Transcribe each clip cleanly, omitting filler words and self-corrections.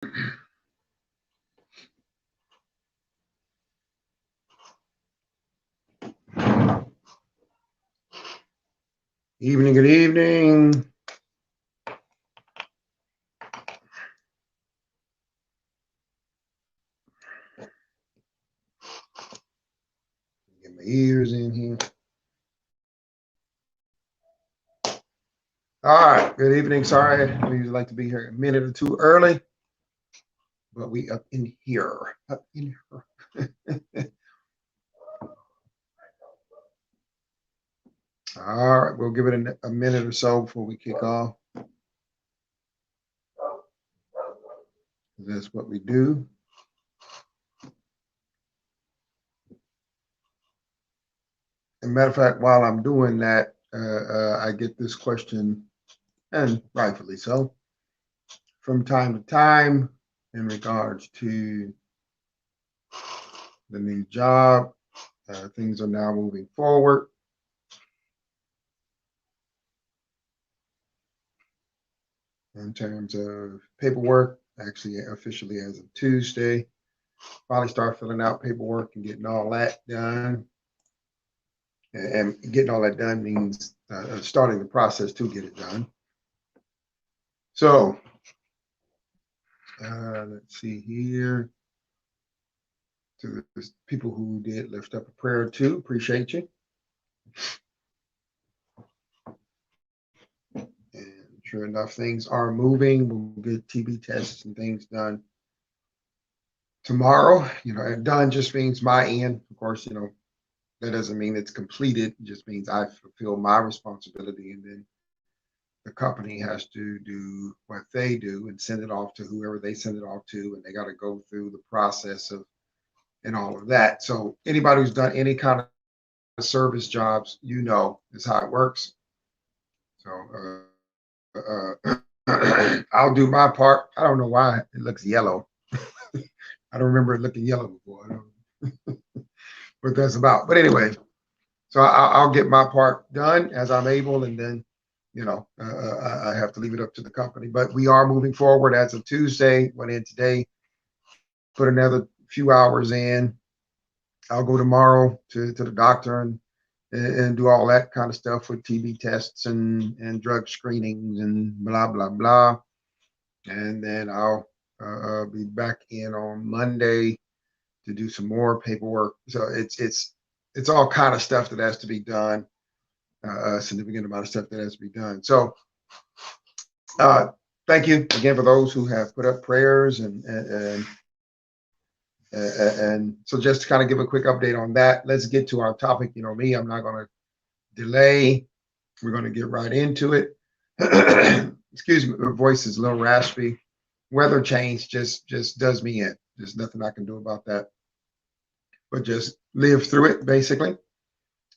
Evening, good evening. Get my ears in here. All right, good evening. Sorry, we usually like to be here a minute or two early, but we up in here. Up in here. All right, we'll give it a minute or so before we kick off. That's what we do. As a matter of fact, while I'm doing that, I get this question, and rightfully so, from time to time in regards to the new job. Things are now moving forward. In terms of paperwork, actually officially as of Tuesday, finally start filling out paperwork and getting all that done. And getting all that done means starting the process to get it done. So let's see here. To the people who did lift up a prayer too, appreciate you. And sure enough, things are moving. We'll get TB tests and things done tomorrow. And done just means my end. Of course, that doesn't mean it's completed. It just means I fulfill my responsibility, and then the company has to do what they do and send it off to whoever they send it off to, and they got to go through the process of and all of that. So anybody who's done any kind of service jobs, is how it works. So I'll do my part. I don't know why it looks yellow. I don't remember it looking yellow before. I don't what that's about. But anyway, so I'll get my part done as I'm able, and then, I have to leave it up to the company. But we are moving forward as of Tuesday. Went in today, put another few hours in. I'll go tomorrow to the doctor and do all that kind of stuff with TB tests and drug screenings and blah, blah, blah. And then I'll be back in on Monday to do some more paperwork. So it's all kind of stuff that has to be done. A significant amount of stuff that has to be done. So thank you again for those who have put up prayers and so just to kind of give a quick update on that, let's get to our topic. Me, I'm not going to delay. We're going to get right into it. Excuse me, my voice is a little raspy. Weather change just does me in. There's nothing I can do about that, but just live through it, basically.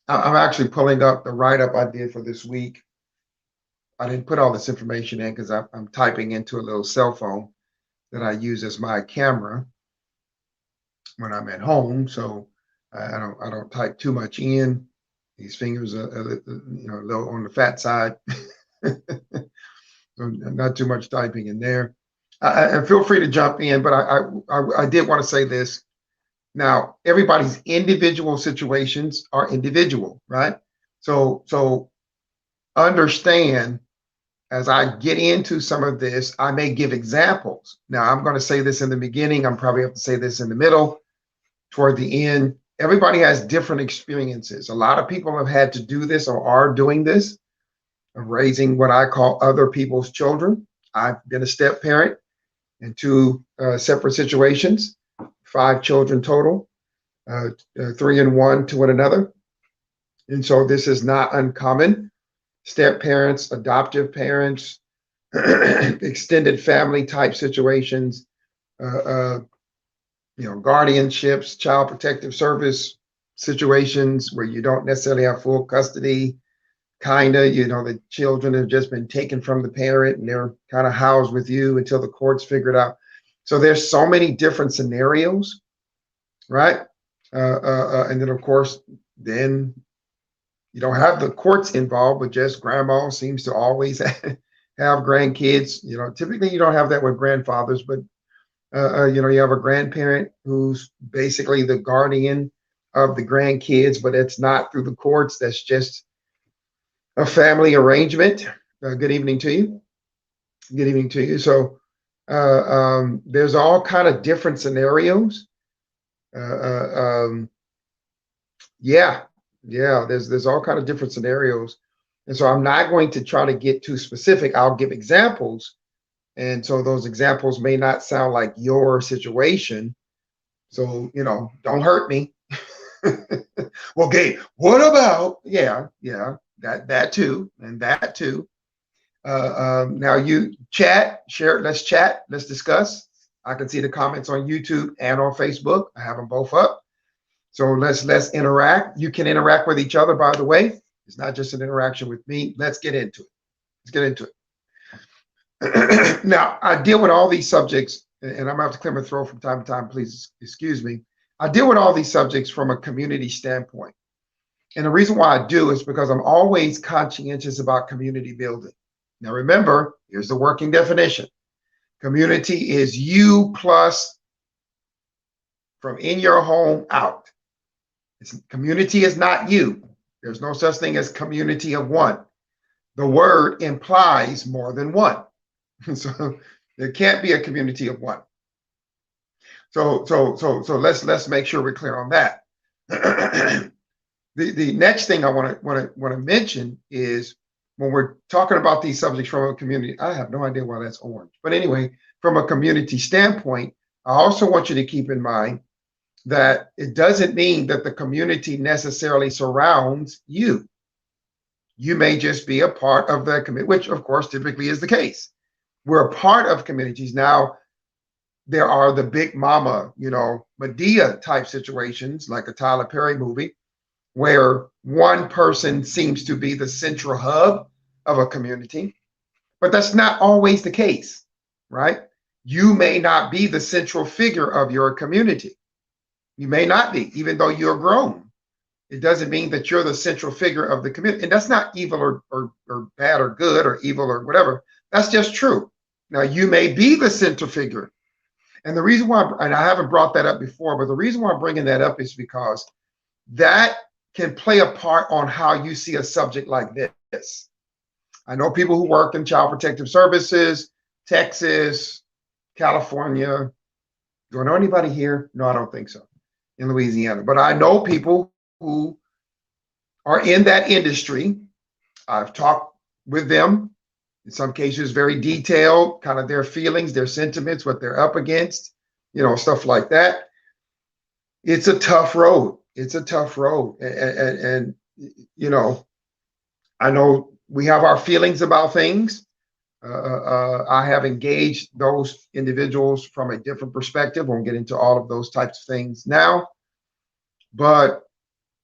I'm actually pulling up the write-up I did for this week. I didn't put all this information in because I'm typing into a little cell phone that I use as my camera when I'm at home. So I don't type too much in. These fingers are a little on the fat side. So not too much typing in there. And feel free to jump in, but I did want to say this. Now, everybody's individual situations are individual, right? So understand, as I get into some of this, I may give examples. Now, I'm going to say this in the beginning. I'm probably have to say this in the middle, toward the end. Everybody has different experiences. A lot of people have had to do this or are doing this, of raising what I call other people's children. I've been a step parent in two separate situations, 5 children total, 3 and 1 to one another. And so this is not uncommon. Step parents, adoptive parents, extended family type situations, guardianships, child protective service situations where you don't necessarily have full custody, the children have just been taken from the parent and they're kind of housed with you until the courts figure it out. So there's so many different scenarios, right? And then, of course, then you don't have the courts involved, but just grandma seems to always have grandkids. Typically you don't have that with grandfathers, but You have a grandparent who's basically the guardian of the grandkids, but it's not through the courts. That's just a family arrangement. Good evening to you. Good evening to you. So there's all kind of different scenarios. Uh, yeah, yeah. There's all kind of different scenarios, and so I'm not going to try to get too specific. I'll give examples, and so those examples may not sound like your situation. So don't hurt me. Well, Gabe, what about yeah, that too, and that too. Now you chat, share, let's chat, let's discuss. I can see the comments on YouTube and on Facebook. I have them both up. So let's interact. You can interact with each other, by the way. It's not just an interaction with me. Let's get into it. Let's get into it. Now, I deal with all these subjects, and I'm gonna have to clear my throat from time to time. Please excuse me. I deal with all these subjects from a community standpoint. And the reason why I do is because I'm always conscientious about community building. Now, remember, here's the working definition. Community is you plus from in your home out. Community is not you. There's no such thing as community of one. The word implies more than one. So there can't be a community of one. So let's make sure we're clear on that. The next thing I want to mention is when we're talking about these subjects from a community. I have no idea why that's orange, but anyway, from a community standpoint, I also want you to keep in mind that it doesn't mean that the community necessarily surrounds you. You may just be a part of the community, which of course typically is the case. We're a part of communities. Now, there are the big mama, Medea type situations, like a Tyler Perry movie, where one person seems to be the central hub of a community, but that's not always the case, right? You may not be the central figure of your community. You may not be, even though you're grown. It doesn't mean that you're the central figure of the community. And that's not evil or bad or good or evil or whatever. That's just true. Now, you may be the central figure. And the reason why, and I haven't brought that up before, but the reason why I'm bringing that up is because that can play a part on how you see a subject like this. I know people who work in child protective services, Texas, California. Do I know anybody here? No, I don't think so. In Louisiana. But I know people who are in that industry. I've talked with them, in some cases very detailed, kind of their feelings, their sentiments, what they're up against, stuff like that. It's a tough road. It's a tough road. And I know we have our feelings about things. I have engaged those individuals from a different perspective. Won't get into all of those types of things now, but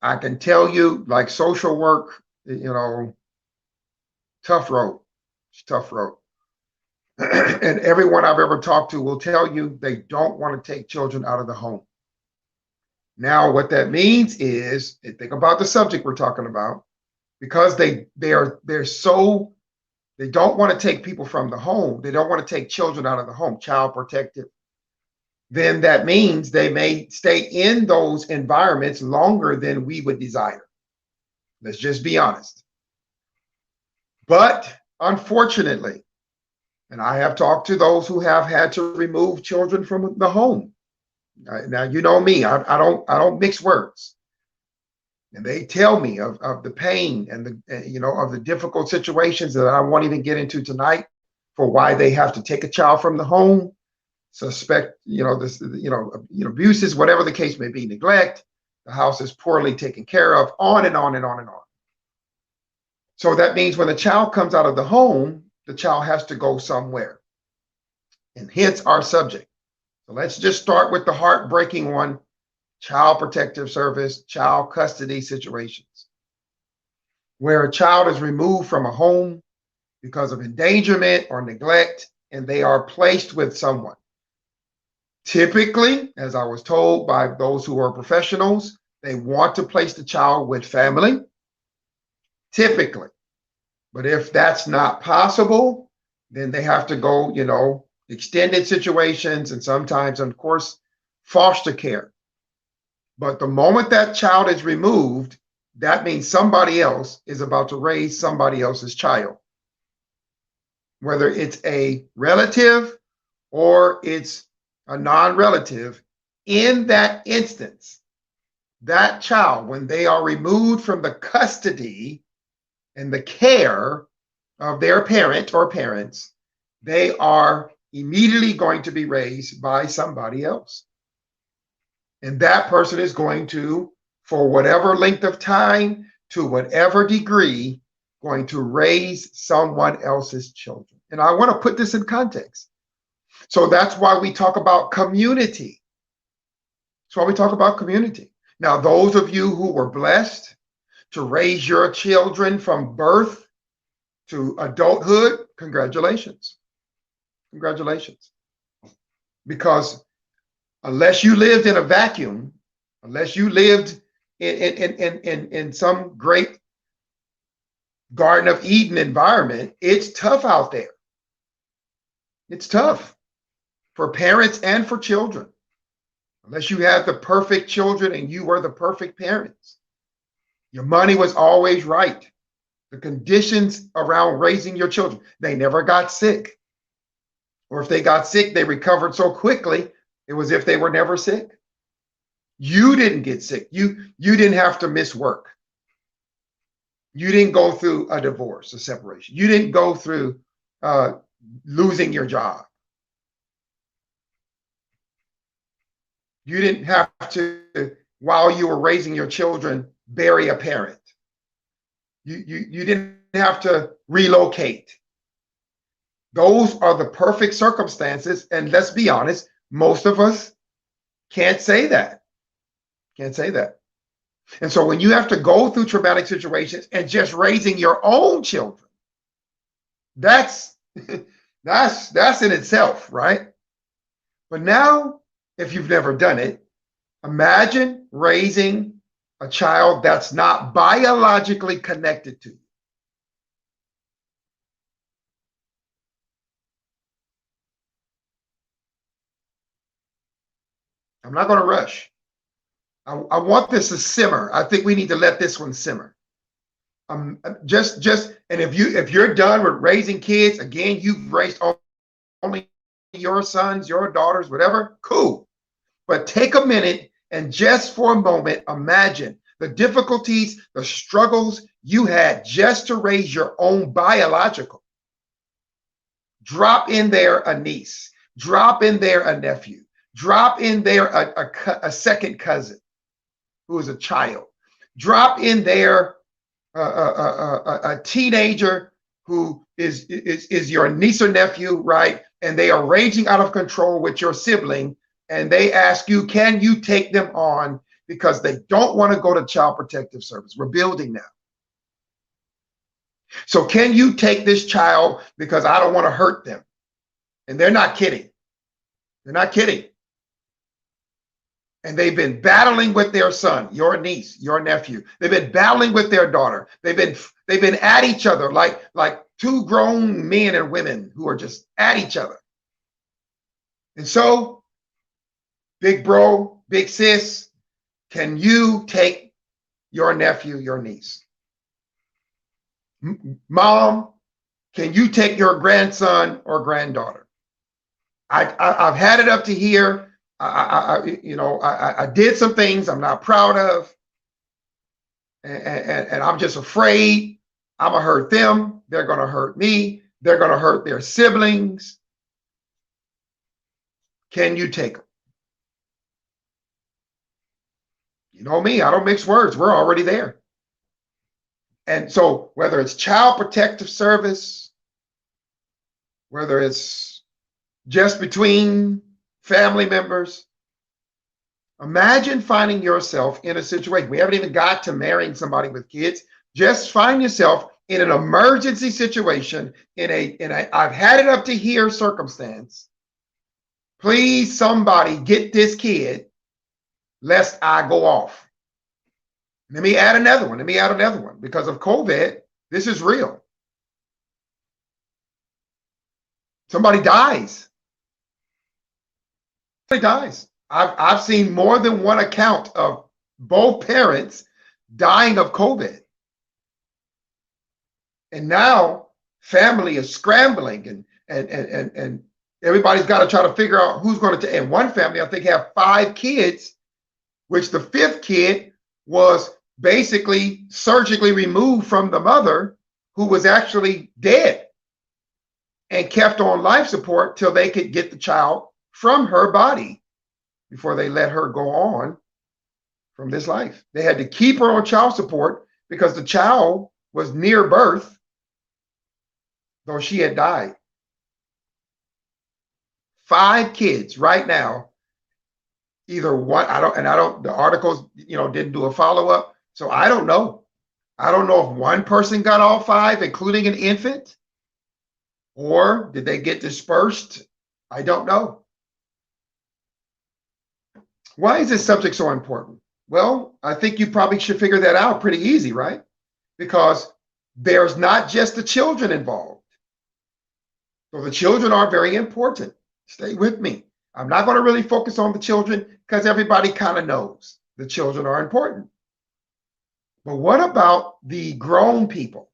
I can tell you, like social work, tough road. It's tough road. And everyone I've ever talked to will tell you they don't want to take children out of the home. Now, what that means is, think about the subject we're talking about, because they don't want to take people from the home. They don't want to take children out of the home, child protective. Then that means they may stay in those environments longer than we would desire. Let's just be honest. But unfortunately, and I have talked to those who have had to remove children from the home. Now, you know me, I don't mix words. And they tell me of the pain and of the difficult situations that I won't even get into tonight for why they have to take a child from the home, suspect, abuses, whatever the case may be, neglect, the house is poorly taken care of, on and on and on and on. So that means when the child comes out of the home, the child has to go somewhere. And hence our subject. So let's just start with the heartbreaking one. Child protective service, child custody situations, where a child is removed from a home because of endangerment or neglect, and they are placed with someone. Typically, as I was told by those who are professionals, they want to place the child with family, typically. But if that's not possible, then they have to go, extended situations, and sometimes, of course, foster care. But the moment that child is removed, that means somebody else is about to raise somebody else's child, whether it's a relative or it's a non-relative. In that instance, that child, when they are removed from the custody and the care of their parent or parents, they are immediately going to be raised by somebody else. And that person is going to, for whatever length of time, to whatever degree, going to raise someone else's children. And I want to put this in context. So that's why we talk about community. That's why we talk about community. Now, those of you who were blessed to raise your children from birth to adulthood, congratulations. Congratulations. Because unless you lived in a vacuum, unless you lived in some great Garden of Eden environment, it's tough out there. It's tough for parents and for children. Unless you had the perfect children and you were the perfect parents. Your money was always right. The conditions around raising your children, they never got sick. Or if they got sick, they recovered so quickly, it was if they were never sick. You didn't get sick. You didn't have to miss work. You didn't go through a divorce, a separation. You didn't go through losing your job. You didn't have to, while you were raising your children, bury a parent. You didn't have to relocate. Those are the perfect circumstances. And let's be honest, most of us can't say that. Can't say that. And so when you have to go through traumatic situations and just raising your own children, that's in itself, right? But now, if you've never done it, imagine raising a child that's not biologically connected to you. I'm not going to rush. I want this to simmer. I think we need to let this one simmer. And if you're done with raising kids, again, you've raised only your sons, your daughters, whatever, cool. But take a minute and just for a moment, imagine the difficulties, the struggles you had just to raise your own biological. Drop in there a niece, drop in there a nephew, drop in there a second cousin who is a child, drop in there a teenager who is your niece or nephew, right? And they are raging out of control with your sibling, and they ask you, can you take them on because they don't want to go to Child Protective Service? We're building now. So can you take this child because I don't want to hurt them? And they're not kidding. They're not kidding. And they've been battling with their son, your niece, your nephew. They've been battling with their daughter. They've been at each other like two grown men and women who are just at each other. And so, big bro, big sis, can you take your nephew, your niece? Mom, can you take your grandson or granddaughter? I've had it up to here. I did some things I'm not proud of, and I'm just afraid I'm gonna hurt them. They're gonna hurt me. They're gonna hurt their siblings. Can you take them? You know me, I don't mix words. We're already there. And so whether it's Child Protective Service, whether it's just between family members, imagine finding yourself in a situation. We haven't even got to marrying somebody with kids. Just find yourself in an emergency situation, in a I've had it up to here circumstance. Please, somebody get this kid, lest I go off. Let me add another one. Let me add another one. Because of COVID, this is real. Somebody dies. dies. I've seen more than one account of both parents dying of COVID. And now family is scrambling and everybody's got to try to figure out who's going to, and one family, I think, have 5 kids, which the 5th kid was basically surgically removed from the mother, who was actually dead, and kept on life support till they could get the child from her body before they let her go on from this life. They had to keep her on child support because the child was near birth, though she had died. 5 kids right now, either one, the articles, didn't do a follow-up. So I don't know. I don't know if one person got all 5, including an infant, or did they get dispersed? I don't know. Why is this subject so important? Well, I think you probably should figure that out pretty easy, right? Because there's not just the children involved. So the children are very important. Stay with me. I'm not going to really focus on the children because everybody kind of knows the children are important. But what about the grown people?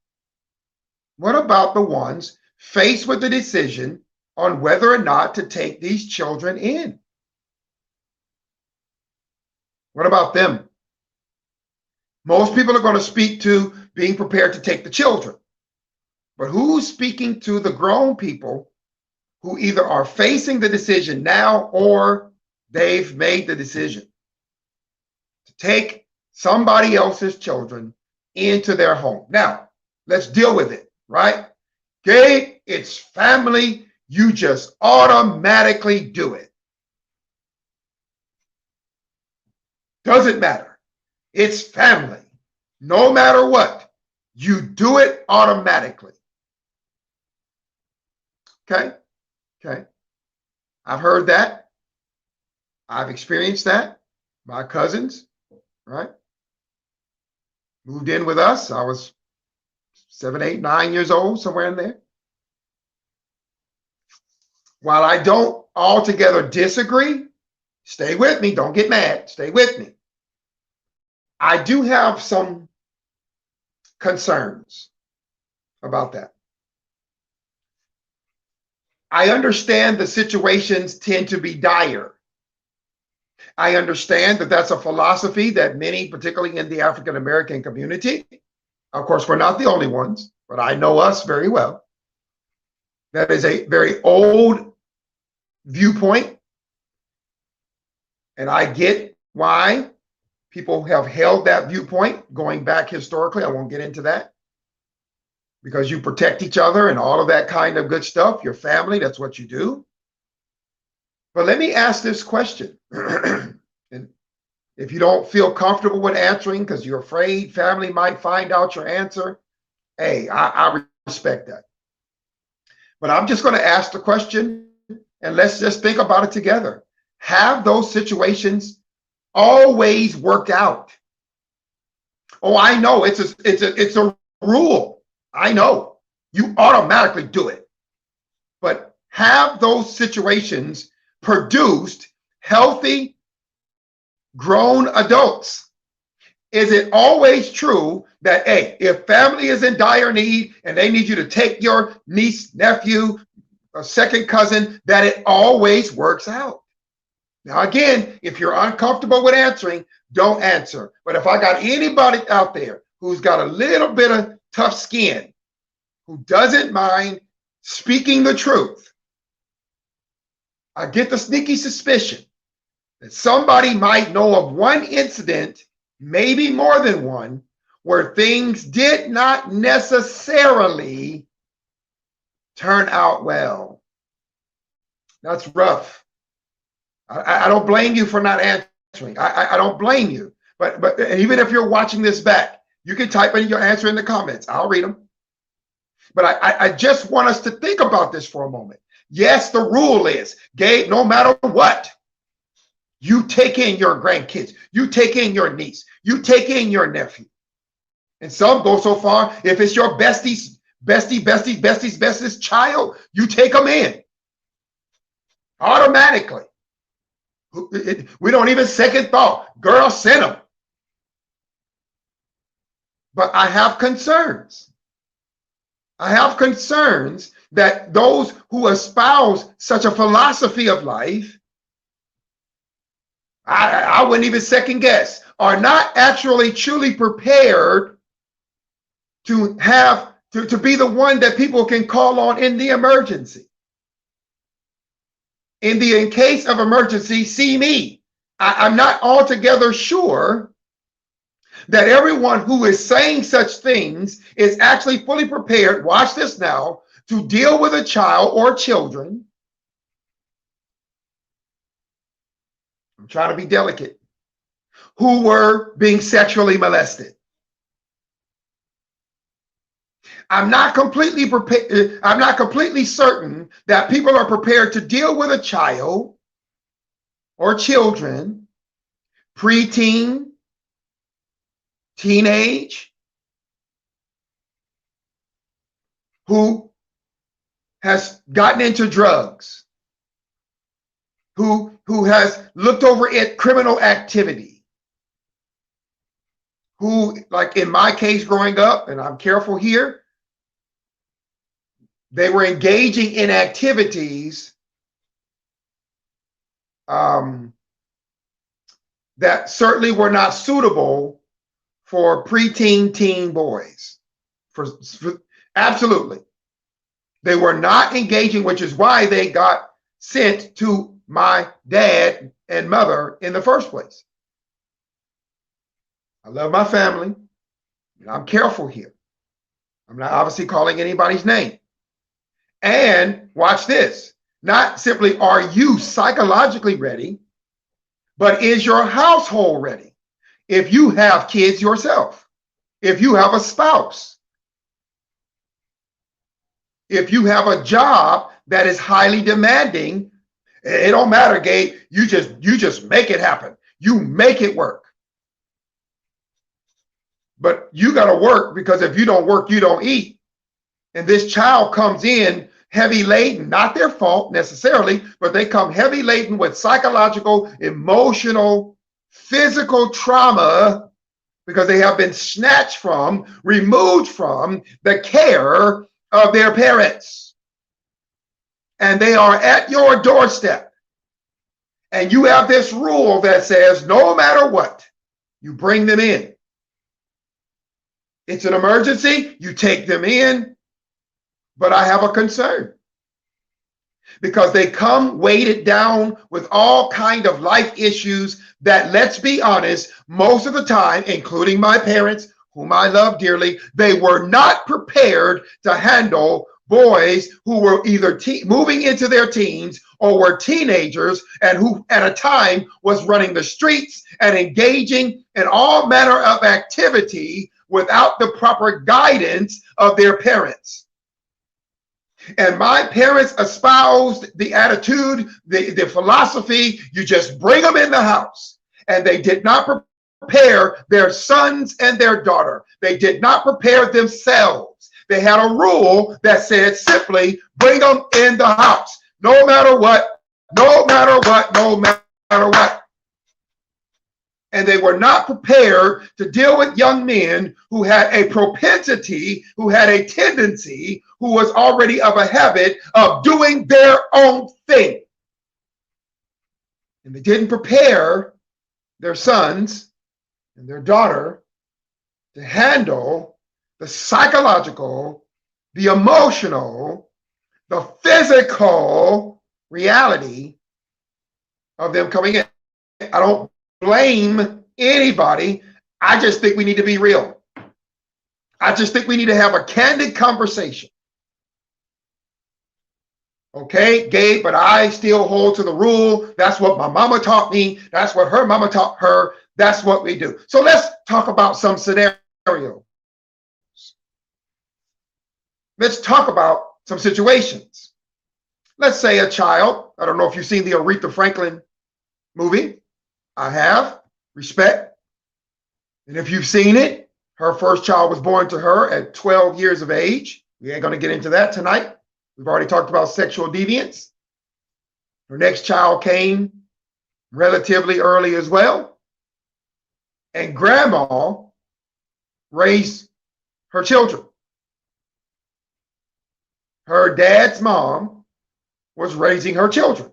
What about the ones faced with the decision on whether or not to take these children in? What about them? Most people are going to speak to being prepared to take the children. But who's speaking to the grown people who either are facing the decision now or they've made the decision to take somebody else's children into their home? Now, let's deal with it, right? Gabe, it's family. You just automatically do it. Doesn't matter. It's family. No matter what, you do it automatically. Okay? Okay. I've heard that. I've experienced that. My cousins, right? Moved in with us. I was 7, 8, 9 years old, somewhere in there. While I don't altogether disagree, stay with me. Don't get mad. Stay with me. I do have some concerns about that. I understand the situations tend to be dire. I understand that that's a philosophy that many, particularly in the African American community, of course, we're not the only ones, but I know us very well. That is a very old viewpoint. And I get why people have held that viewpoint going back historically. I won't get into that. Because you protect each other and all of that kind of good stuff, your family, that's what you do. But let me ask this question. And if you don't feel comfortable with answering because you're afraid family might find out your answer, hey, I respect that. But I'm just going to ask the question and let's just think about it together. Have those situations always worked out? Oh, I know it's a rule. I know you automatically do it, but have those situations produced healthy, grown adults? Is it always true that, hey, if family is in dire need and they need you to take your niece, nephew, a second cousin, that it always works out? Now, again, if you're uncomfortable with answering, don't answer. But if I got anybody out there who's got a little bit of tough skin, who doesn't mind speaking the truth, I get the sneaky suspicion that somebody might know of one incident, maybe more than one, where things did not necessarily turn out well. That's rough. I don't blame you for not answering. I don't blame you. But even if you're watching this back, you can type in your answer in the comments. I'll read them. But I just want us to think about this for a moment. Yes, the rule is, Gabe, no matter what, you take in your grandkids, you take in your niece, you take in your nephew. And some go so far, if it's your bestie's bestie's child, you take them in automatically. We don't even second thought. Girl, send them. But I have concerns. I have concerns that those who espouse such a philosophy of life, I wouldn't even second guess, are not actually truly prepared to have to be the one that people can call on in the emergency. In case of emergency, see me. I'm not altogether sure that everyone who is saying such things is actually fully prepared, watch this now, to deal with a child or children. I'm trying to be delicate, who were being sexually molested. I'm not completely prepared. I'm not completely certain that people are prepared to deal with a child or children, preteen, teenage, who has gotten into drugs, who has looked over at criminal activity, who, like in my case growing up, and I'm careful here, they were engaging in activities that certainly were not suitable for preteen, teen boys. For absolutely. They were not engaging, which is why they got sent to my dad and mother in the first place. I love my family, and I'm careful here. I'm not obviously calling anybody's name. And watch this. Not simply are you psychologically ready, but is your household ready? If you have kids yourself, if you have a spouse, if you have a job that is highly demanding, it don't matter, Gabe. You just make it happen. You make it work. But you got to work, because if you don't work, you don't eat. And this child comes in heavy laden, not their fault necessarily, but they come heavy laden with psychological, emotional, physical trauma, because they have been snatched from, removed from the care of their parents. And they are at your doorstep. And you have this rule that says no matter what, you bring them in. It's an emergency, you take them in. But I have a concern, because they come weighted down with all kind of life issues that, let's be honest, most of the time, including my parents, whom I love dearly, they were not prepared to handle boys who were either moving into their teens or were teenagers, and who at a time was running the streets and engaging in all manner of activity without the proper guidance of their parents. And my parents espoused the attitude, the philosophy, you just bring them in the house. And they did not prepare their sons and their daughter. They did not prepare themselves. They had a rule that said simply, bring them in the house. No matter what, no matter what, no matter what. And they were not prepared to deal with young men who had a propensity, who had a tendency, who was already of a habit of doing their own thing. And they didn't prepare their sons and their daughter to handle the psychological, the emotional, the physical reality of them coming in. I don't blame anybody. I just think we need to be real. I just think we need to have a candid conversation. Okay, Gabe, but I still hold to the rule. That's what my mama taught me. That's what her mama taught her. That's what we do. So let's talk about some scenarios. Let's talk about some situations. Let's say a child, I don't know if you've seen the Aretha Franklin movie. I have. Respect. And if you've seen it, her first child was born to her at 12 years of age. We ain't going to get into that tonight. We've already talked about sexual deviance. Her next child came relatively early as well. And grandma raised her children. Her dad's mom was raising her children.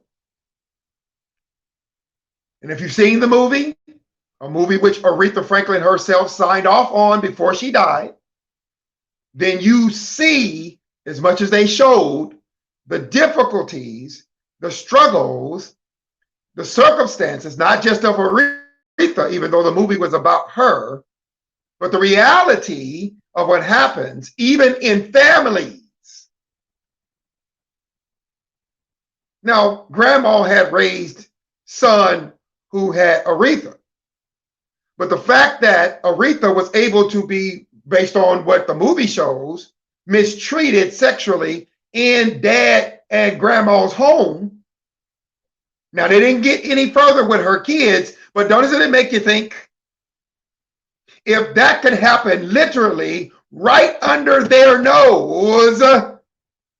And if you've seen the movie, a movie which Aretha Franklin herself signed off on before she died, then you see, as much as they showed, the difficulties, the struggles, the circumstances, not just of Aretha, even though the movie was about her, but the reality of what happens even in families. Now, grandma had raised son who had Aretha, but the fact that Aretha was able to be, based on what the movie shows, mistreated sexually in dad and grandma's home. Now, they didn't get any further with her kids, but doesn't it make you think, if that could happen literally right under their nose?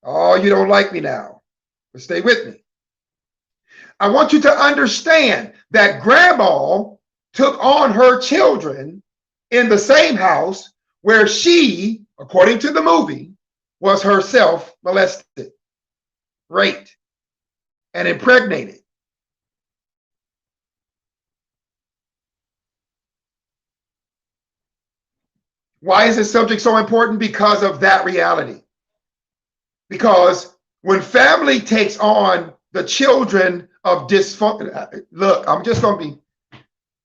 Oh, you don't like me now, but stay with me. I want you to understand that grandma took on her children in the same house where she, according to the movie, was herself molested, raped, and impregnated. Why is this subject so important? Because of that reality. Because when family takes on the children of dysfunction, look, I'm just going to be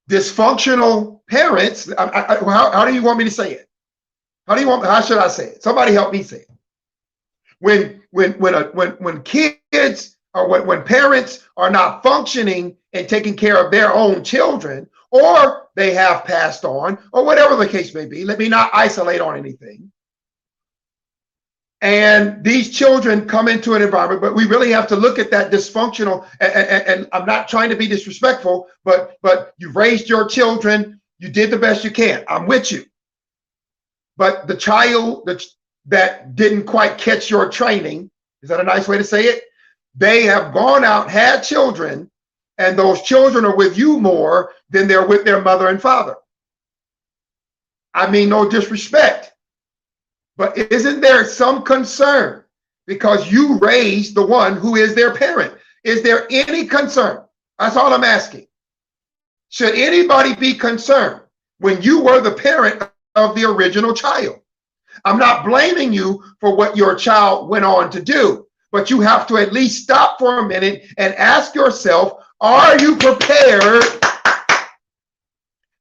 dysfunctional parents. How do you want me to say it? How should I say it? Somebody help me say it. When kids or when parents are not functioning and taking care of their own children, or they have passed on, or whatever the case may be, let me not isolate on anything. And these children come into an environment, but we really have to look at that dysfunctional, and I'm not trying to be disrespectful, but you've raised your children, you did the best you can. I'm with you. But the child that didn't quite catch your training, is that a nice way to say it? They have gone out, had children, and those children are with you more than they're with their mother and father. I mean, no disrespect. But isn't there some concern because you raised the one who is their parent? Is there any concern? That's all I'm asking. Should anybody be concerned when you were the parent of the original child? I'm not blaming you for what your child went on to do, but you have to at least stop for a minute and ask yourself, are you prepared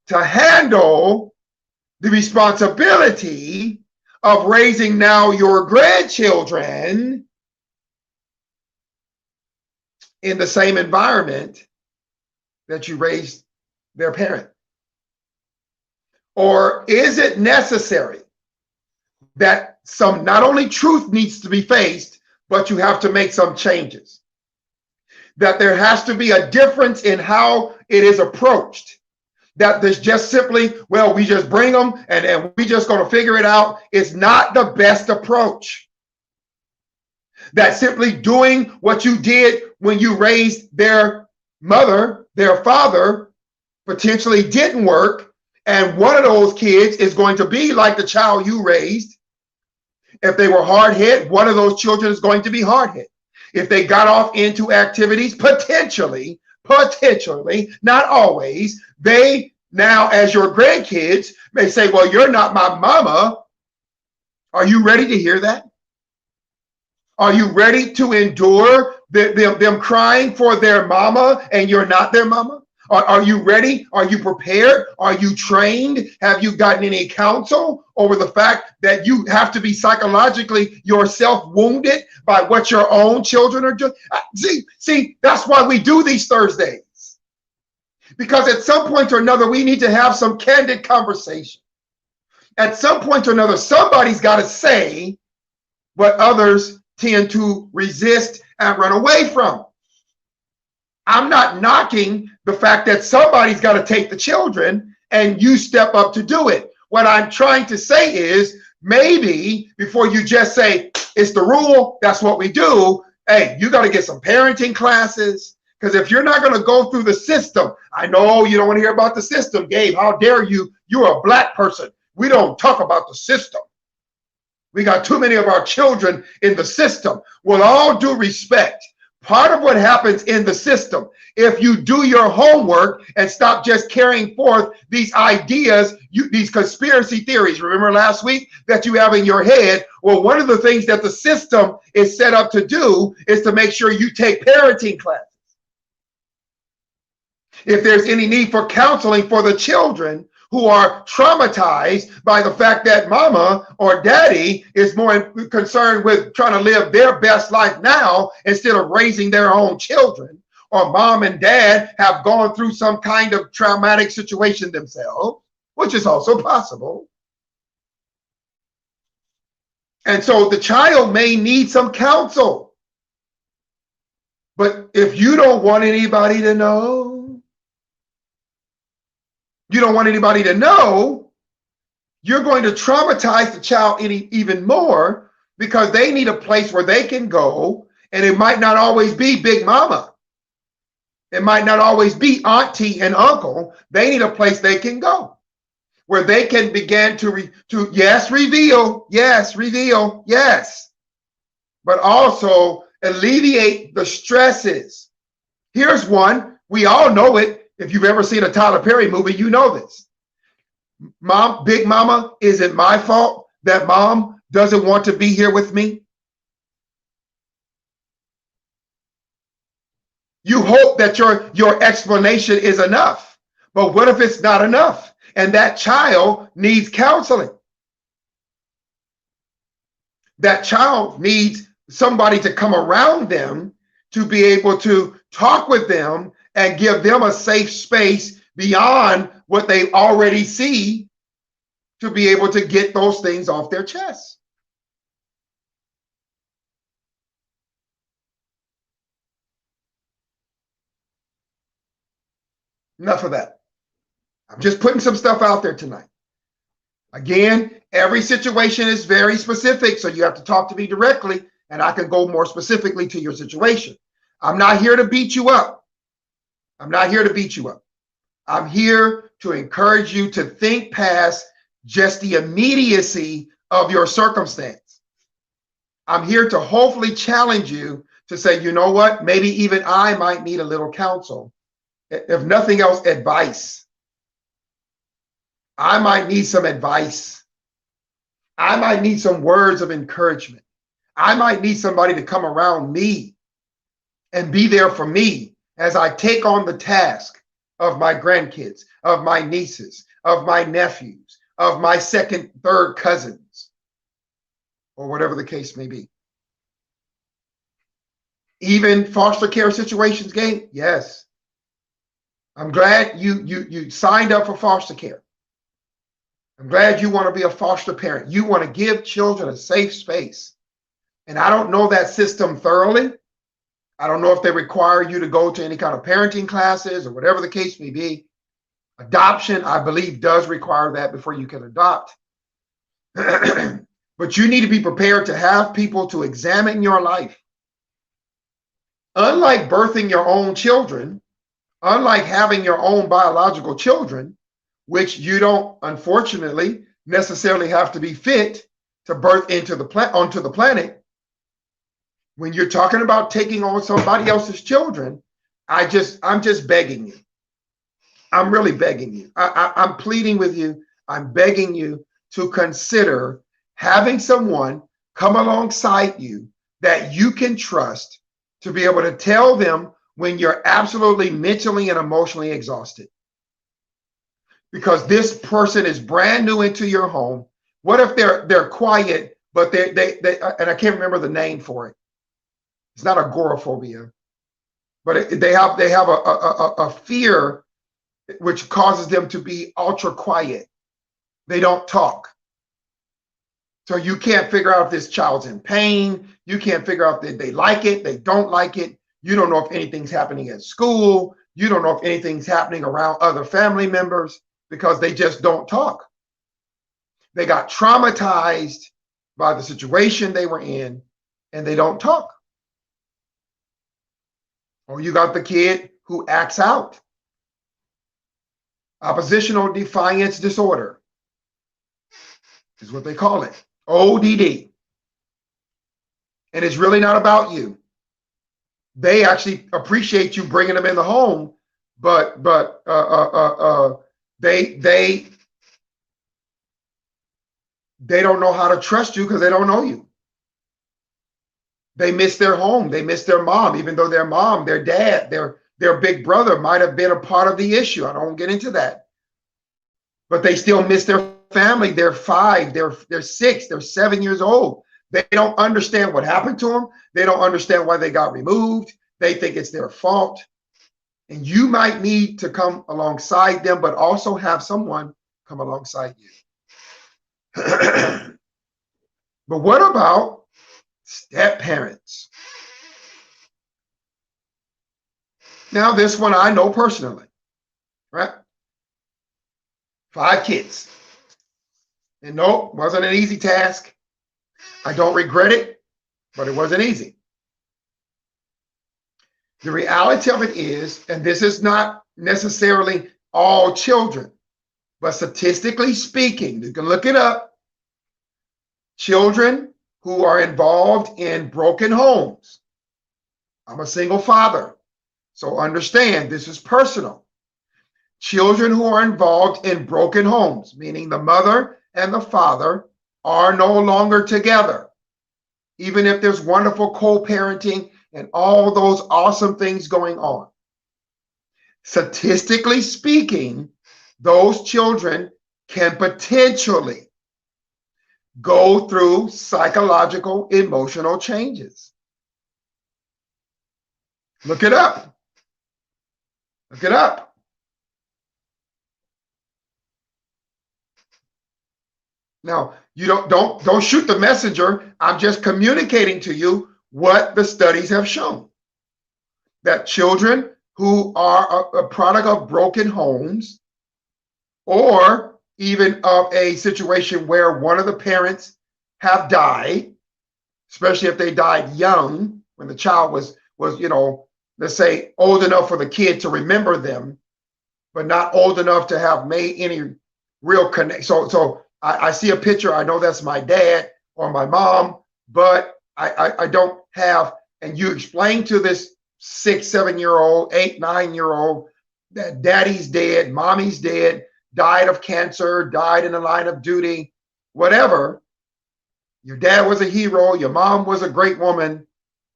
to handle the responsibility of raising now your grandchildren in the same environment that you raised their parent? Or is it necessary that some, not only truth needs to be faced, but you have to make some changes? That there has to be a difference in how it is approached. That there's just simply, well, we just bring them and we just going to figure it out, is not the best approach. That simply doing what you did when you raised their mother, their father, potentially didn't work, and one of those kids is going to be like the child you raised. If they were hard-hit, one of those children is going to be hard-hit. If they got off into activities, potentially, not always, they now, as your grandkids, may say, well, you're not my mama. Are you ready to hear that? Are you ready to endure them crying for their mama and you're not their mama? Are you ready? Are you prepared? Are you trained? Have you gotten any counsel over the fact that you have to be psychologically yourself wounded by what your own children are doing? See, that's why we do these Thursdays. Because at some point or another, we need to have some candid conversation. At some point or another, somebody's got to say what others tend to resist and run away from. I'm not knocking the fact that somebody's got to take the children and you step up to do it. What I'm trying to say is, maybe before you just say, it's the rule, that's what we do, hey, you got to get some parenting classes. Because if you're not going to go through the system, I know you don't want to hear about the system, Gabe. How dare you? You're a black person. We don't talk about the system. We got too many of our children in the system. With all due respect, part of what happens in the system, if you do your homework and stop just carrying forth these ideas, these conspiracy theories, remember last week, that you have in your head, well, one of the things that the system is set up to do is to make sure you take parenting classes. If there's any need for counseling for the children who are traumatized by the fact that mama or daddy is more concerned with trying to live their best life now instead of raising their own children, or mom and dad have gone through some kind of traumatic situation themselves, which is also possible. And so the child may need some counsel. But if you don't want anybody to know, you don't want anybody to know, you're going to traumatize the child even more, because they need a place where they can go, and it might not always be big mama. It might not always be auntie and uncle. They need a place they can go where they can begin to yes, reveal, yes, but also alleviate the stresses. Here's one, we all know it. If you've ever seen a Tyler Perry movie, you know this. Mom, big mama, is it my fault that mom doesn't want to be here with me? You hope that your explanation is enough, but what if it's not enough and that child needs counseling? That child needs somebody to come around them to be able to talk with them and give them a safe space beyond what they already see to be able to get those things off their chest. Enough of that. I'm just putting some stuff out there tonight. Again, every situation is very specific, so you have to talk to me directly, and I can go more specifically to your situation. I'm not here to beat you up. I'm not here to beat you up. I'm here to encourage you to think past just the immediacy of your circumstance. I'm here to hopefully challenge you to say, you know what, maybe even I might need a little counsel. If nothing else, advice. I might need some advice. I might need some words of encouragement. I might need somebody to come around me and be there for me as I take on the task of my grandkids, of my nieces, of my nephews, of my second, third cousins, or whatever the case may be. Even foster care situations, Gabe? Yes. I'm glad you signed up for foster care. I'm glad you want to be a foster parent. You want to give children a safe space. And I don't know that system thoroughly. I don't know if they require you to go to any kind of parenting classes or whatever the case may be. Adoption, I believe, does require that before you can adopt. But you need to be prepared to have people to examine your life. Unlike birthing your own children, unlike having your own biological children, which you don't, unfortunately, necessarily have to be fit to birth onto the planet, when you're talking about taking on somebody else's children, I'm just begging you. I'm really begging you. I'm pleading with you. I'm begging you to consider having someone come alongside you that you can trust to be able to tell them when you're absolutely mentally and emotionally exhausted. Because this person is brand new into your home. What if they're quiet, but they and I can't remember the name for it. It's not agoraphobia, but they have a fear which causes them to be ultra quiet. They don't talk. So you can't figure out if this child's in pain. You can't figure out if they like it, they don't like it. You don't know if anything's happening at school. You don't know if anything's happening around other family members because they just don't talk. They got traumatized by the situation they were in and they don't talk. Or you got the kid who acts out. Oppositional defiance disorder is what they call it. ODD. And it's really not about you. They actually appreciate you bringing them in the home, but they don't know how to trust you because they don't know you. They miss their home. They miss their mom, even though their mom, their dad, their big brother might have been a part of the issue. I don't get into that. But they still miss their family. They're 5, they're 6, they're 7 years old. They don't understand what happened to them. They don't understand why they got removed. They think it's their fault. And you might need to come alongside them, but also have someone come alongside you. But what about step parents? Now, this one I know personally, right? 5 kids. And no, wasn't an easy task. I don't regret it, but it wasn't easy. The reality of it is, and this is not necessarily all children, but statistically speaking, you can look it up, children who are involved in broken homes. I'm a single father, so understand this is personal. Children who are involved in broken homes, meaning the mother and the father are no longer together, even if there's wonderful co-parenting and all those awesome things going on. Statistically speaking, those children can potentially go through psychological, emotional changes. Look it up. Look it up. Now, you don't shoot the messenger. I'm just communicating to you what the studies have shown. That children who are a product of broken homes, or even of a situation where one of the parents have died, especially if they died young, when the child was let's say old enough for the kid to remember them, but not old enough to have made any real connect. So I see a picture, I know that's my dad or my mom, but I don't have, and you explain to this 6, 7-year-old, 8, 9-year-old that daddy's dead, mommy's dead, died of cancer, died in the line of duty, whatever. Your dad was a hero, your mom was a great woman,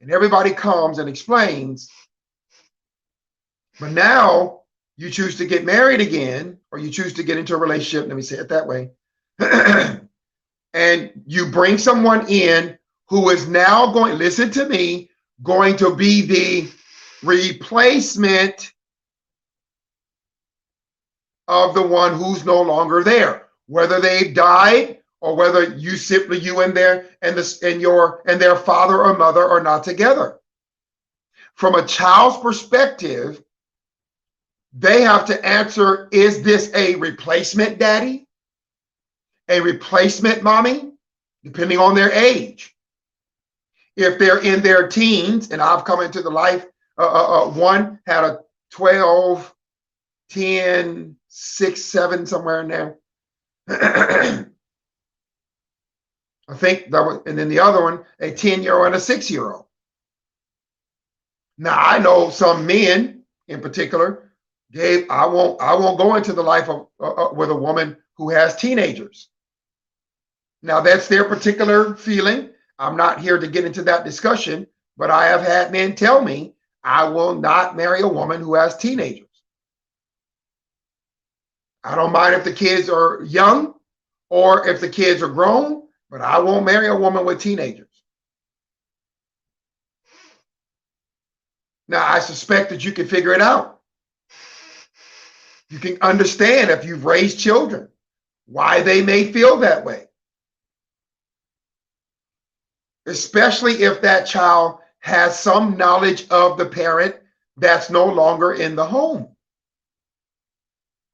and everybody comes and explains. But now you choose to get married again, or you choose to get into a relationship, let me say it that way, and you bring someone in who is now going, listen to me, going to be the replacement of the one who's no longer there, whether they've died or whether you and their father or mother are not together. From a child's perspective, they have to answer, is this a replacement daddy? A replacement mommy? Depending on their age. If they're in their teens, and I've come into the life, one had a 12, 10, 6, 7, somewhere in there. I think that was, and then the other one, a 10-year-old and a 6-year-old. Now I know some men in particular, Gabe, I won't go into the life of with a woman who has teenagers. Now that's their particular feeling. I'm not here to get into that discussion, but I have had men tell me I will not marry a woman who has teenagers. I don't mind if the kids are young or if the kids are grown, but I won't marry a woman with teenagers. Now, I suspect that you can figure it out. You can understand, if you've raised children, why they may feel that way. Especially if that child has some knowledge of the parent that's no longer in the home.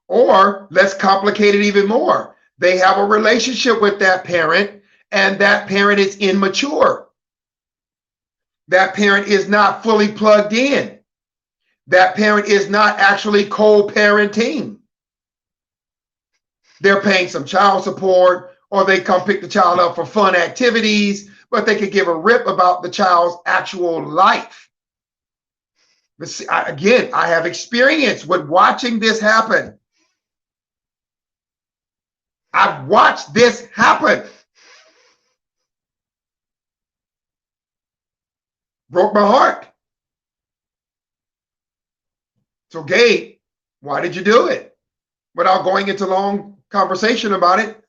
Or let's complicate it even more. They have a relationship with that parent, and that parent is immature. That parent is not fully plugged in. that parent is not actually co-parenting. They're paying some child support, or they come pick the child up for fun activities, but they could give a rip about the child's actual life. But see, again, I have experience with watching this happen. I've watched this happen. Broke my heart. So, Gabe, why did you do it? Without going into long conversation about it,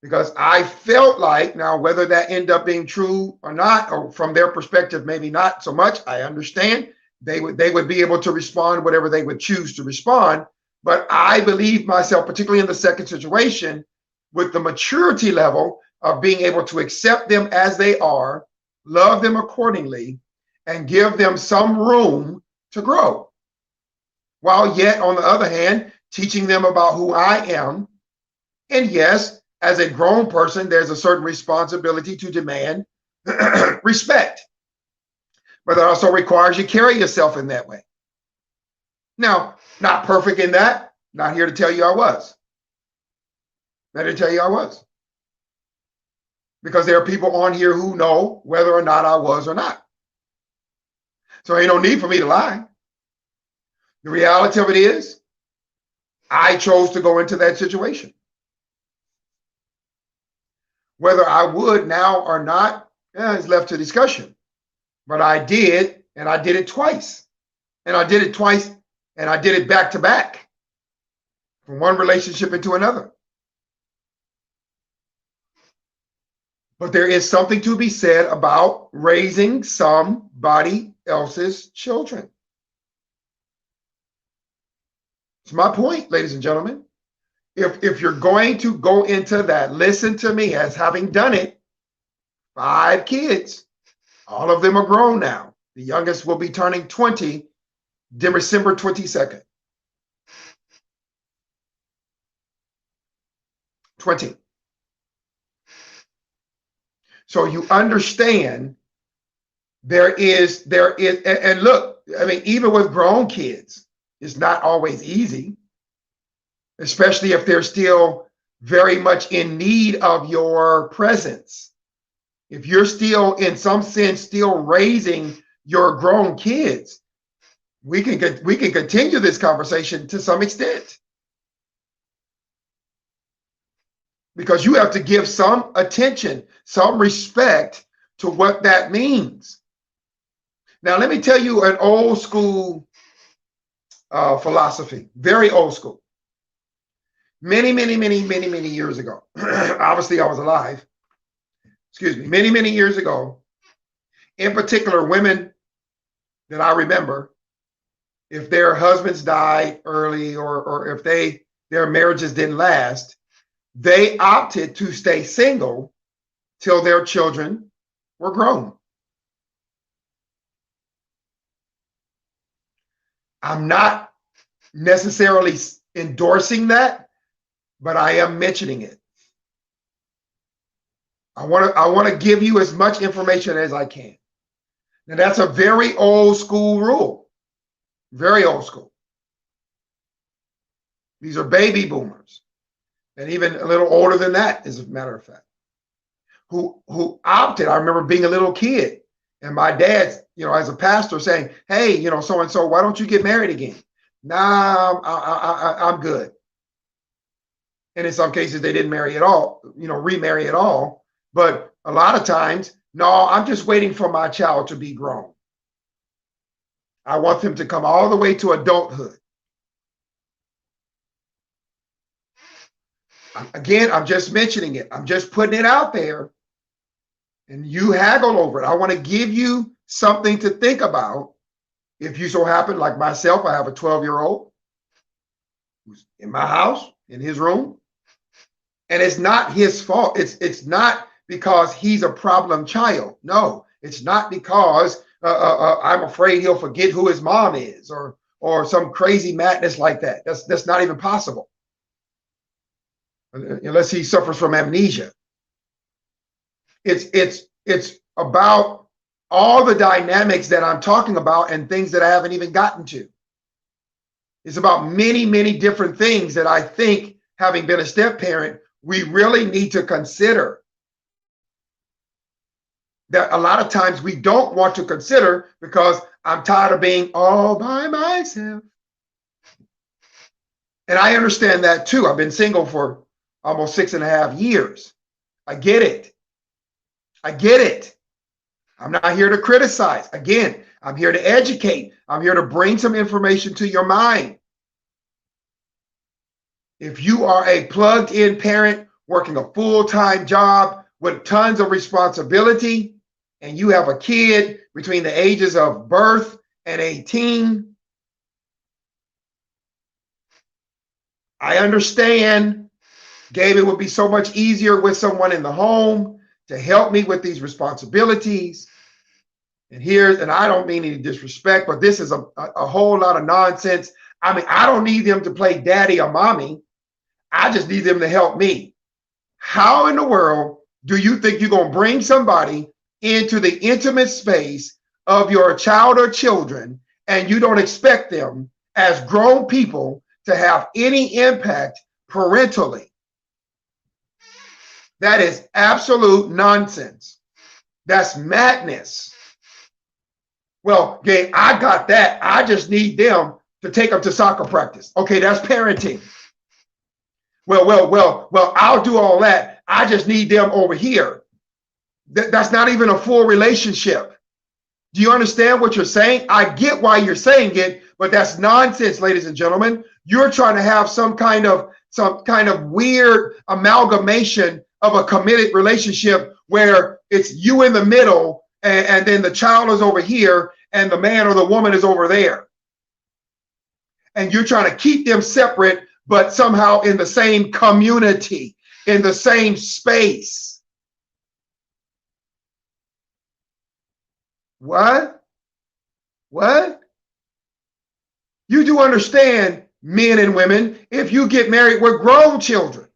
because I felt like, now whether that ended up being true or not, or from their perspective, maybe not so much, I understand. They would be able to respond whatever they would choose to respond. But I believe myself, particularly in the second situation, with the maturity level of being able to accept them as they are, love them accordingly, and give them some room to grow. While yet, on the other hand, teaching them about who I am. And yes, as a grown person, there's a certain responsibility to demand respect. But that also requires you carry yourself in that way. Now, not perfect in that. Not here to tell you I was. Not to tell you I was. Because there are people on here who know whether or not I was or not. So ain't no need for me to lie. The reality of it is, I chose to go into that situation. Whether I would now or not, is left to discussion. But I did, and I did it twice. And I did it twice, and I did it back to back. From one relationship into another. But there is something to be said about raising somebody else's children. It's my point, ladies and gentlemen. If you're going to go into that, listen to me, as having done it, 5 kids, all of them are grown now. The youngest will be turning 20 December 22nd. 20. So you understand there is, and look, I mean, even with grown kids, it's not always easy, especially if they're still very much in need of your presence. If you're still, in some sense, still raising your grown kids, we can continue this conversation to some extent. Because you have to give some attention, some respect to what that means. Now, let me tell you an old school philosophy, very old school. Many years ago, obviously I was alive, excuse me, many years ago, in particular, women that I remember, if their husbands died early, or if their marriages didn't last, they opted to stay single till their children were grown. I'm not necessarily endorsing that, but I am mentioning it. I want to give you as much information as I can. Now, that's a very old school rule. Very old school. These are baby boomers. And even a little older than that, as a matter of fact, who opted. I remember being a little kid, and my dad, as a pastor, saying, "Hey, so and so, why don't you get married again?" Nah, I'm good. And in some cases, they didn't marry at all, remarry at all. But a lot of times, no, I'm just waiting for my child to be grown. I want them to come all the way to adulthood. Again, I'm just mentioning it. I'm just putting it out there, and you haggle over it. I want to give you something to think about. If you so happen, like myself, I have a 12-year-old who's in my house, in his room, and it's not his fault. It's not because he's a problem child. No, it's not because I'm afraid he'll forget who his mom is, or some crazy madness like that. That's not even possible. Unless he suffers from amnesia. It's about all the dynamics that I'm talking about and things that I haven't even gotten to. It's about many, many different things that I think, having been a step parent, we really need to consider. That a lot of times we don't want to consider because I'm tired of being all by myself. And I understand that too. I've been single for almost 6.5 years. I get it. I get it. I'm not here to criticize. Again, I'm here to educate. I'm here to bring some information to your mind. If you are a plugged-in parent working a full-time job with tons of responsibility, and you have a kid between the ages of birth and 18, I understand, Gabe, it would be so much easier with someone in the home to help me with these responsibilities. And I don't mean any disrespect, but this is a whole lot of nonsense. I mean, I don't need them to play daddy or mommy. I just need them to help me. How in the world do you think you're going to bring somebody into the intimate space of your child or children, and you don't expect them as grown people to have any impact parentally? That is absolute nonsense. That's madness. Well, Gabe, I got that. I just need them to take them to soccer practice. Okay, that's parenting. Well, I'll do all that. I just need them over here. That's not even a full relationship. Do you understand what you're saying? I get why you're saying it, but that's nonsense, ladies and gentlemen. You're trying to have some kind of weird amalgamation of a committed relationship where it's you in the middle and then the child is over here and the man or the woman is over there. And you're trying to keep them separate, but somehow in the same community, in the same space. What? You do understand, men and women, if you get married with grown children,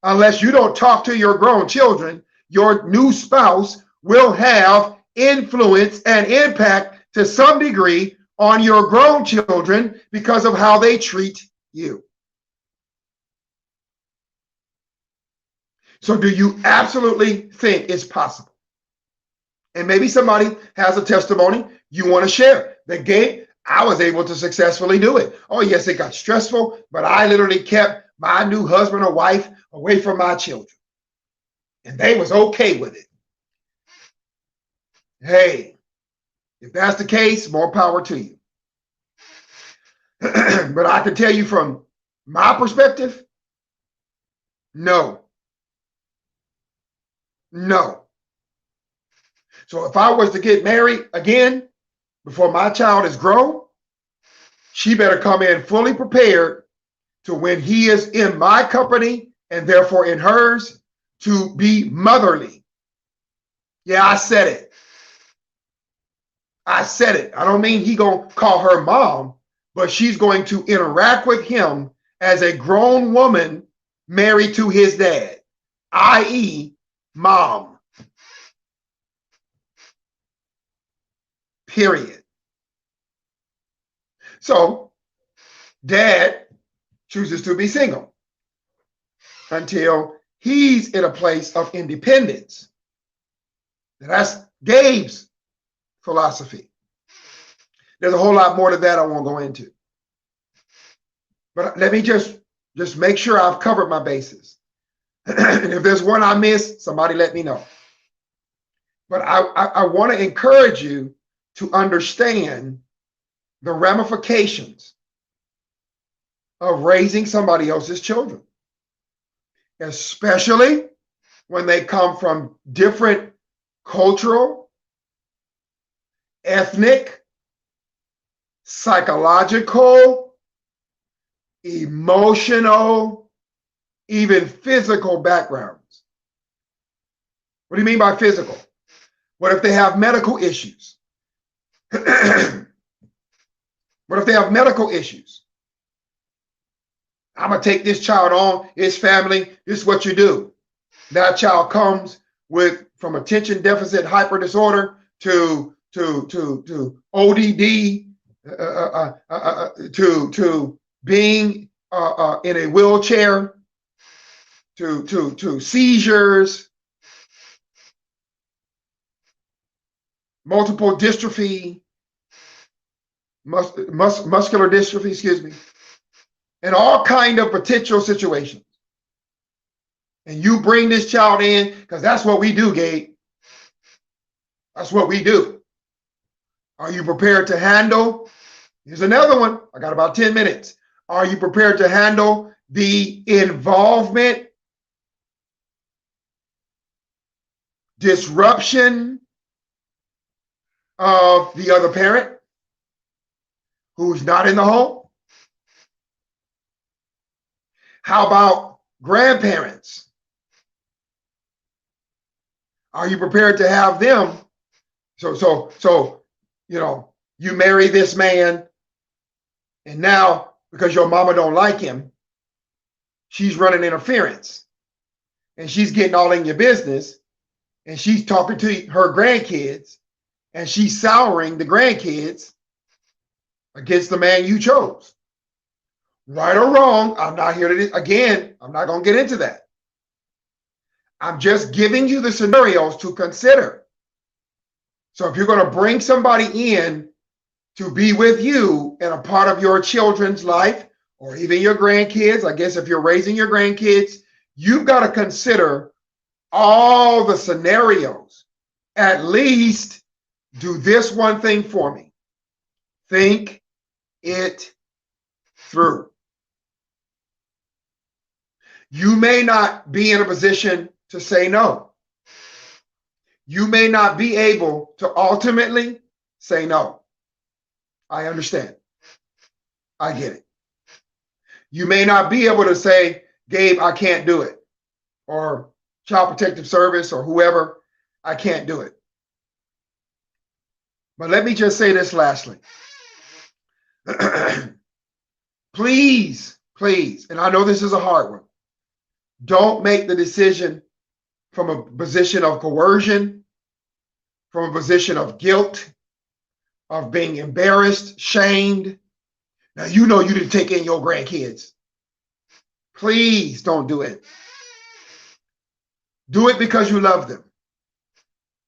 unless you don't talk to your grown children, your new spouse will have influence and impact to some degree on your grown children because of how they treat you. So do you absolutely think it's possible? And maybe somebody has a testimony you want to share. That Gabe, I was able to successfully do it. Oh, yes, it got stressful, but I literally kept my new husband or wife away from my children. And they was okay with it. Hey, if that's the case, more power to you. But I can tell you from my perspective, no. So if I was to get married again before my child is grown, she better come in fully prepared to, when he is in my company and therefore in hers, to be motherly. Yeah, I said it. I don't mean he gonna call her mom, but she's going to interact with him as a grown woman married to his dad, i.e., mom. Period. So, dad chooses to be single until he's in a place of independence. That's Gabe's philosophy. There's a whole lot more to that I won't go into. But let me just make sure I've covered my bases. And if there's one I missed, somebody let me know. But I want to encourage you to understand the ramifications of raising somebody else's children, especially when they come from different cultural, ethnic, psychological, emotional, even physical backgrounds. What do you mean by physical? What if they have medical issues? What if they have medical issues? I'm going to take this child on, his family, this is what you do. That child comes from attention deficit hyper disorder to ODD, to being in a wheelchair, to seizures, multiple dystrophy, muscular dystrophy, excuse me, and all kind of potential situations. And you bring this child in, because that's what we do, Gabe. That's what we do. Are you prepared to handle? Here's another one. I got about 10 minutes. Are you prepared to handle the involvement, disruption of the other parent who's not in the home? How about grandparents? Are you prepared to have them? So, you know, you marry this man, and now because your mama don't like him, she's running interference, and she's getting all in your business, and she's talking to her grandkids, and she's souring the grandkids against the man you chose. Right or wrong, I'm not here to, again, I'm not going to get into that. I'm just giving you the scenarios to consider. So if you're going to bring somebody in to be with you and a part of your children's life, or even your grandkids, I guess if you're raising your grandkids, you've got to consider all the scenarios. At least do this one thing for me. Think it through. You may not be in a position to say no. You may not be able to ultimately say no. I understand. I get it. You may not be able to say, Gabe, I can't do it. Or Child Protective Service or whoever, I can't do it. But let me just say this lastly. Please, please, and I know this is a hard one, don't make the decision from a position of coercion, from a position of guilt, of being embarrassed, shamed. Now, you know you didn't take in your grandkids. Please don't do it. Do it because you love them.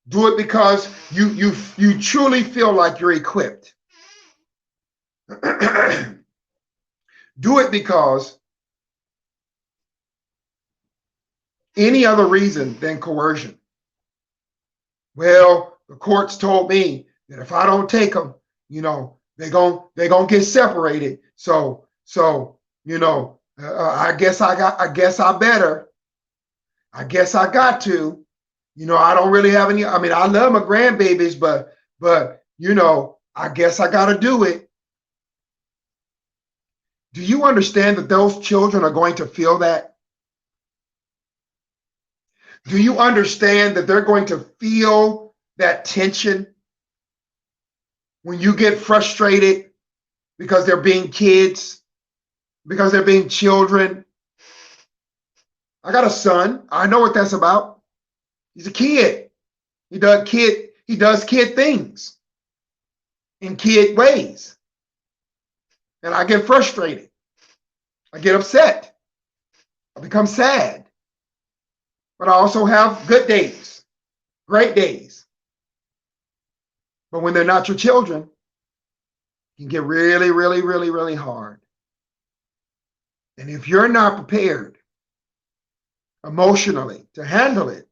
Do it because you truly feel like you're equipped. Do it because any other reason than coercion. Well, the courts told me that if I don't take them, you know, they're gonna get separated. So you know, I guess I got to. You know, I don't really have any. I mean, I love my grandbabies, but you know, I guess I got to do it. Do you understand that those children are going to feel that? Do you understand that they're going to feel that tension when you get frustrated because they're being kids, because they're being children? I got a son. I know what that's about. He's a kid. He does kid things in kid ways. And I get frustrated. I get upset. I become sad. But I also have good days, great days. But when they're not your children, it can get really, really, really, really hard. And if you're not prepared emotionally to handle it,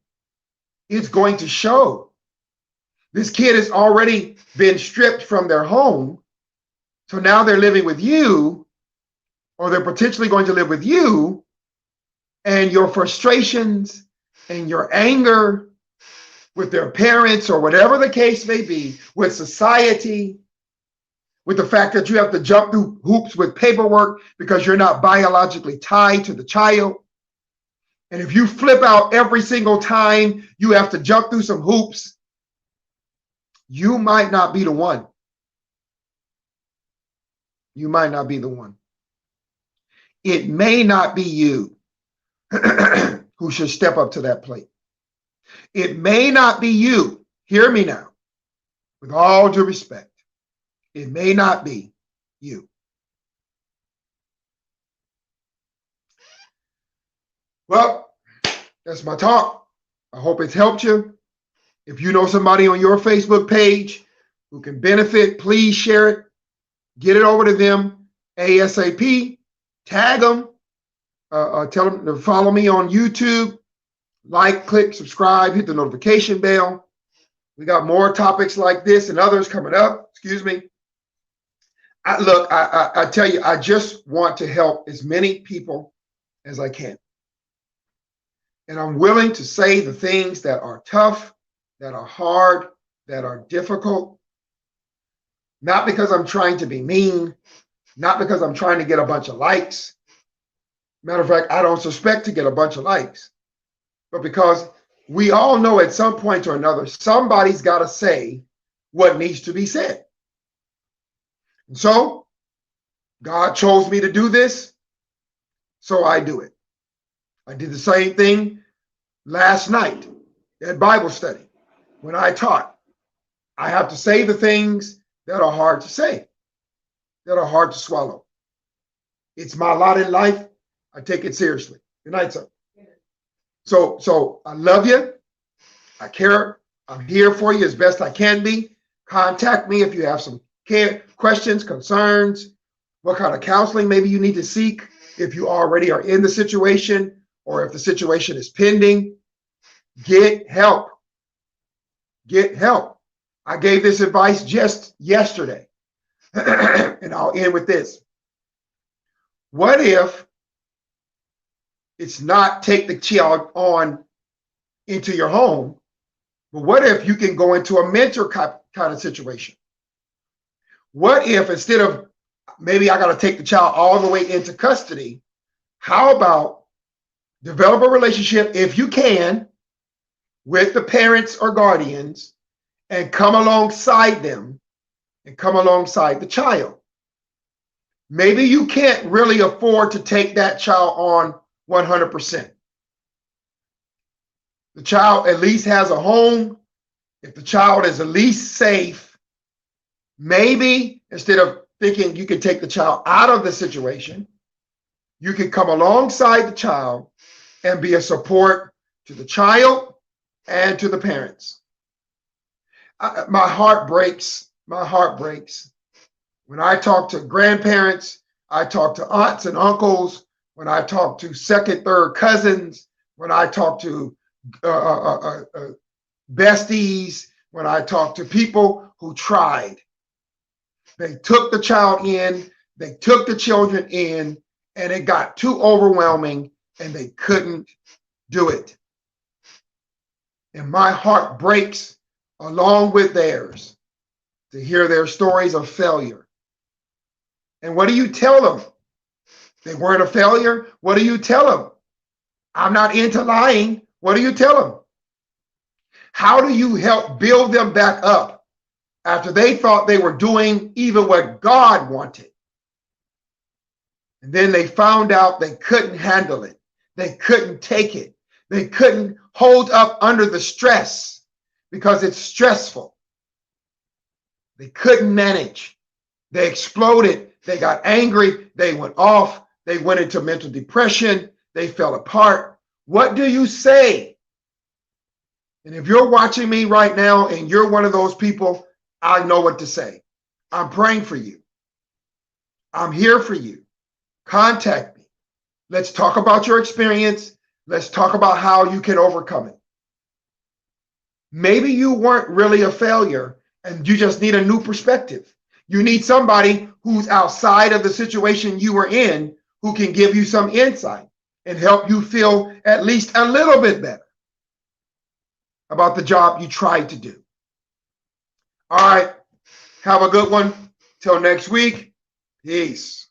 it's going to show. This kid has already been stripped from their home. So now they're living with you, or they're potentially going to live with you, and your frustrations and your anger with their parents, or whatever the case may be, with society, with the fact that you have to jump through hoops with paperwork because you're not biologically tied to the child. And if you flip out every single time you have to jump through some hoops, you might not be the one. You might not be the one. It may not be you who should step up to that plate. It may not be you. Hear me now. With all due respect, it may not be you. Well, that's my talk. I hope it's helped you. If you know somebody on your Facebook page who can benefit, please share it. Get it over to them ASAP. Tag them. Tell them to follow me on YouTube. Like, click, subscribe, hit the notification bell. We got more topics like this and others coming up. Excuse me. I tell you, I just want to help as many people as I can. And I'm willing to say the things that are tough, that are hard, that are difficult. Not because I'm trying to be mean, not because I'm trying to get a bunch of likes. Matter of fact, I don't suspect to get a bunch of likes, but because we all know at some point or another, somebody's got to say what needs to be said. And so God chose me to do this, so I do it. I did the same thing last night at Bible study when I taught. I have to say the things that are hard to say, that are hard to swallow. It's my lot in life. I take it seriously. Good night, sir. So I love you. I care. I'm here for you as best I can be. Contact me if you have some questions, concerns, what kind of counseling maybe you need to seek if you already are in the situation or if the situation is pending. Get help. Get help. I gave this advice just yesterday, and I'll end with this. What if it's not take the child on into your home, but what if you can go into a mentor kind of situation? What if instead of maybe I got to take the child all the way into custody, how about develop a relationship, if you can, with the parents or guardians and come alongside them and come alongside the child? Maybe you can't really afford to take that child on 100%. The child at least has a home. If the child is at least safe, maybe instead of thinking you can take the child out of the situation, you can come alongside the child and be a support to the child and to the parents. My heart breaks. My heart breaks. When I talk to grandparents, I talk to aunts and uncles, when I talk to second, third cousins, when I talk to besties, when I talk to people who tried. They took the child in, they took the children in, and it got too overwhelming and they couldn't do it. And my heart breaks along with theirs to hear their stories of failure. And what do you tell them? They weren't a failure? What do you tell them? I'm not into lying. What do you tell them? How do you help build them back up after they thought they were doing even what God wanted? And then they found out they couldn't handle it. They couldn't take it. They couldn't hold up under the stress because it's stressful. They couldn't manage. They exploded. They got angry. They went off. They went into mental depression. They fell apart. What do you say? And if you're watching me right now and you're one of those people, I know what to say. I'm praying for you. I'm here for you. Contact me. Let's talk about your experience. Let's talk about how you can overcome it. Maybe you weren't really a failure and you just need a new perspective. You need somebody who's outside of the situation you were in who can give you some insight and help you feel at least a little bit better about the job you tried to do. All right. Have a good one. Till next week. Peace.